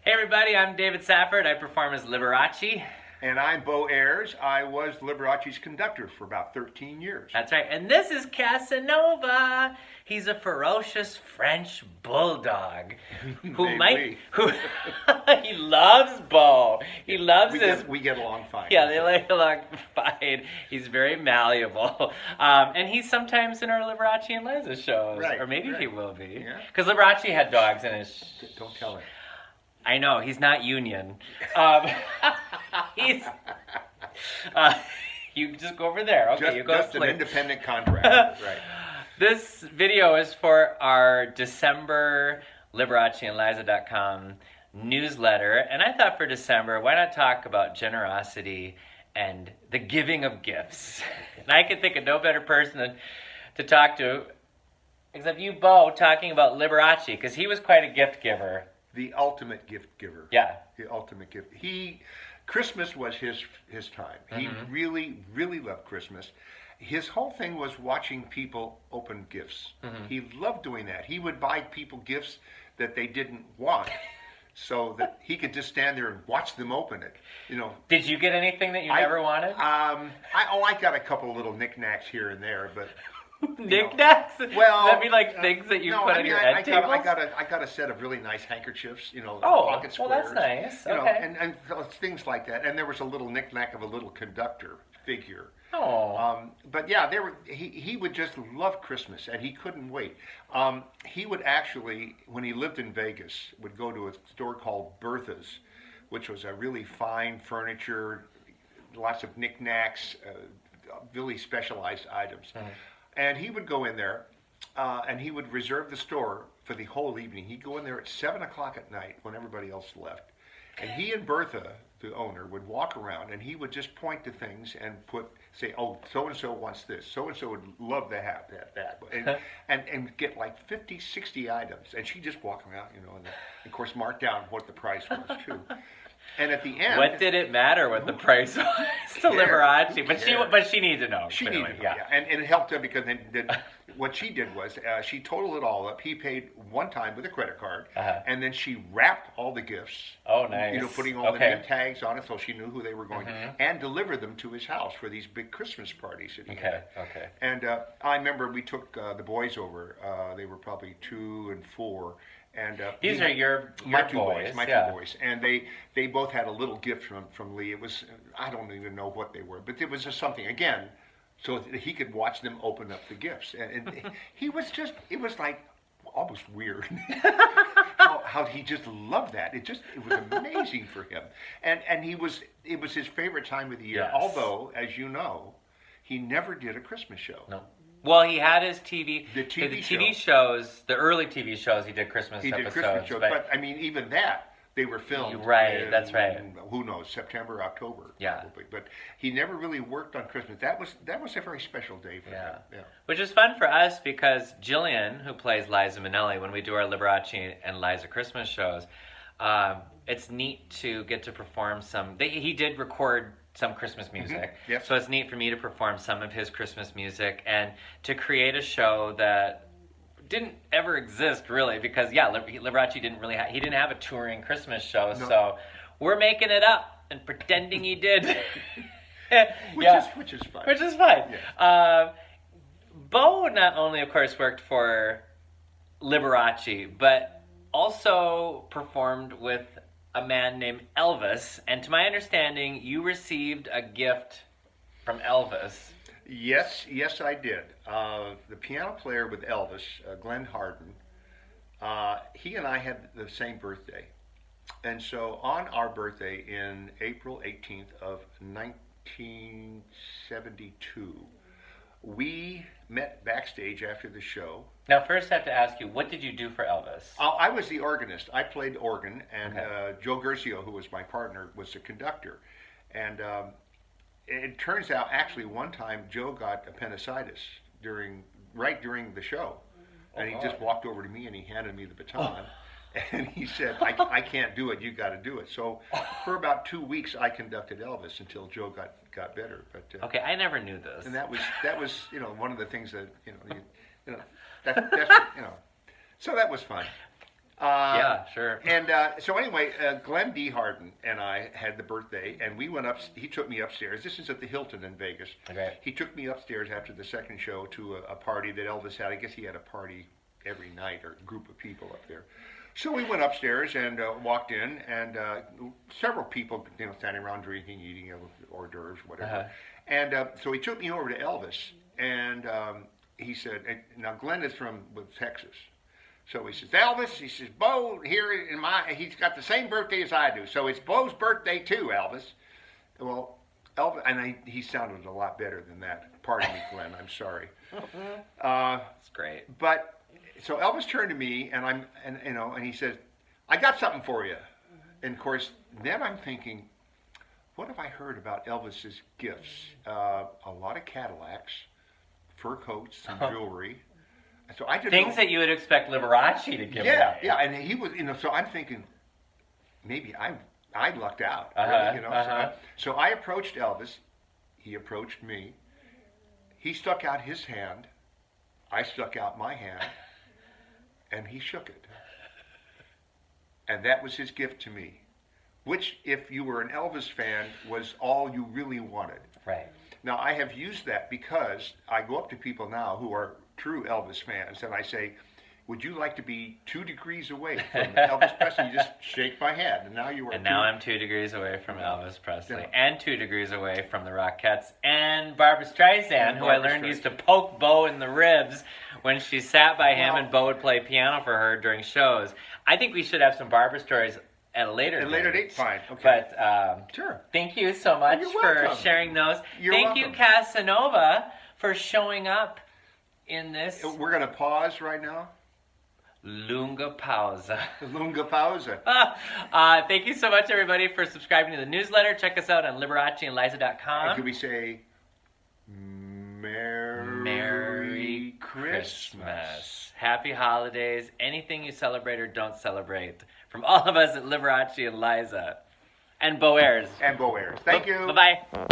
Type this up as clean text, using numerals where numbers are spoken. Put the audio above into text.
Hey everybody, I'm David Safford. I perform as Liberace. And I'm Bo Ayars. I was Liberace's conductor for about 13 years. That's right. And this is Kasanova. He's a ferocious French Bulldog who he loves Bo. He loves We get along fine. Yeah, they like along fine. He's very malleable. And he's sometimes in our Liberace and Liza shows. Right, or maybe right. he will be. Yeah. Because Liberace had dogs in his... Don't tell him. I know, he's not union. He's... you just go over there. Okay, you go just sleep. An independent contractor. Right. This video is for our December LiberaceandLiza.com newsletter. And I thought for December, why not talk about generosity and the giving of gifts? And I could think of no better person to talk to except you, Bo, talking about Liberace, because he was quite a gift giver. The ultimate gift giver. Yeah. The ultimate gift. Christmas was his time. He really, really loved Christmas. His whole thing was watching people open gifts. He loved doing that. He would buy people gifts that they didn't want, so that he could just stand there and watch them open it. You know. Did you get anything that you never wanted? I got a couple of little knick-knacks here and there, but. Knickknacks? Well, that'd be like things that you put on your end tables? I got a set of really nice handkerchiefs, pocket squares. Well, that's nice. Okay. And things like that. And there was a little knick-knack of a little conductor figure. Oh. But yeah, he would just love Christmas, and he couldn't wait. He would actually, when he lived in Vegas, would go to a store called Bertha's, which was a really fine furniture, lots of knickknacks, really specialized items. And he would go in there, and he would reserve the store for the whole evening. He'd go in there at 7 o'clock at night when everybody else left. And he and Bertha, the owner, would walk around, and he would just point to things and say, oh, so-and-so wants this. So-and-so would love to have that. And get like 50, 60 items. And she'd just walk around, and of course mark down what the price was, too. And at the end, what did it matter what the price was to Liberace? But she needed to know. She needed to know, yeah. And it helped her because then what she did was she totaled it all up. He paid one time with a credit card, and then she wrapped all the gifts. Oh, nice. Putting all the name tags on it so she knew who they were going to, and delivered them to his house for these big Christmas parties that he had. Okay. And I remember we took the boys over. They were probably 2 and 4. And these are your two boys, and they both had a little gift from Lee. It was, I don't even know what they were, but it was just something again, so that he could watch them open up the gifts, and he was just, it was like almost weird how he just loved that. It was amazing for him, and it was his favorite time of the year. Yes. Although, as you know, he never did a Christmas show. No. Well, he had his TV. The TV shows, the early TV shows, he did Christmas episodes. He did Christmas shows, but I mean, even that, they were filmed. Right, that's right. Who knows, September, October, probably. But he never really worked on Christmas. That was a very special day for him. Yeah. Which is fun for us because Jillian, who plays Liza Minnelli, when we do our Liberace and Liza Christmas shows, it's neat to get to perform some. He did record some Christmas music. Yep. So it's neat for me to perform some of his Christmas music and to create a show that didn't ever exist really because Liberace didn't have a touring Christmas show. No. So we're making it up and pretending he did. Which is fun. Which is fun. Yeah. Bo not only of course worked for Liberace, but also performed with a man named Elvis, and to my understanding, you received a gift from Elvis. Yes, I did. The piano player with Elvis, Glenn Harden, he and I had the same birthday. And so on our birthday in April 18th of 1972, we met backstage after the show. Now, first I have to ask you, what did you do for Elvis? I was the organist. I played organ, and Joe Gercio, who was my partner, was the conductor. And it turns out, actually, one time Joe got appendicitis right during the show. And he just walked over to me and he handed me the baton. And he said, I can't do it, you got to do it. So for about 2 weeks, I conducted Elvis until Joe got better. But okay, I never knew this. And that was one of the things that, that's so that was fun. Yeah, sure. And so anyway, Glenn D. Harden and I had the birthday, and we went up. He took me upstairs. This is at the Hilton in Vegas. Okay. He took me upstairs after the second show to a party that Elvis had. I guess he had a party every night or a group of people up there. So we went upstairs and walked in, and several people, standing around drinking, eating hors d'oeuvres, whatever. And so he took me over to Elvis, and he said, now Glenn is from Texas. So he says, Elvis, he says, Bo, here he's got the same birthday as I do. So it's Bo's birthday too, Elvis. Well, Elvis, and he sounded a lot better than that. Pardon me, Glenn, I'm sorry. That's great. But, so Elvis turned to me, and he said, I got something for you. And of course, then I'm thinking, what have I heard about Elvis's gifts? A lot of Cadillacs, fur coats, some jewelry. So I didn't Things that you would expect Liberace to give away. Yeah, and he was, so I'm thinking, maybe I lucked out, really, So I approached Elvis. He approached me. He stuck out his hand. I stuck out my hand, and he shook it. And that was his gift to me, which, if you were an Elvis fan, was all you really wanted. Right. Now, I have used that because I go up to people now who are true Elvis fans, and I say, would you like to be 2 degrees away from Elvis Presley? You just shake my hand, and now you are. And now I'm 2 degrees away from Elvis Presley, and 2 degrees away from the Rockettes, and Barbra Streisand, who I learned used to poke Bo in the ribs when she sat by him, and Bo would play piano for her during shows. I think we should have some Barbra stories at a later date. Fine. Okay. But sure. Thank you so much for sharing those. Thank you, Kasanova, for showing up in this. We're going to pause right now. Lunga pausa. Lunga pausa. Thank you so much, everybody, for subscribing to the newsletter. Check us out on LiberaceandLiza.com. Could we say Merry Christmas. Happy holidays. Anything you celebrate or don't celebrate. From all of us at Liberace and Liza. And Bo Ayars. Thank you. Bye-bye.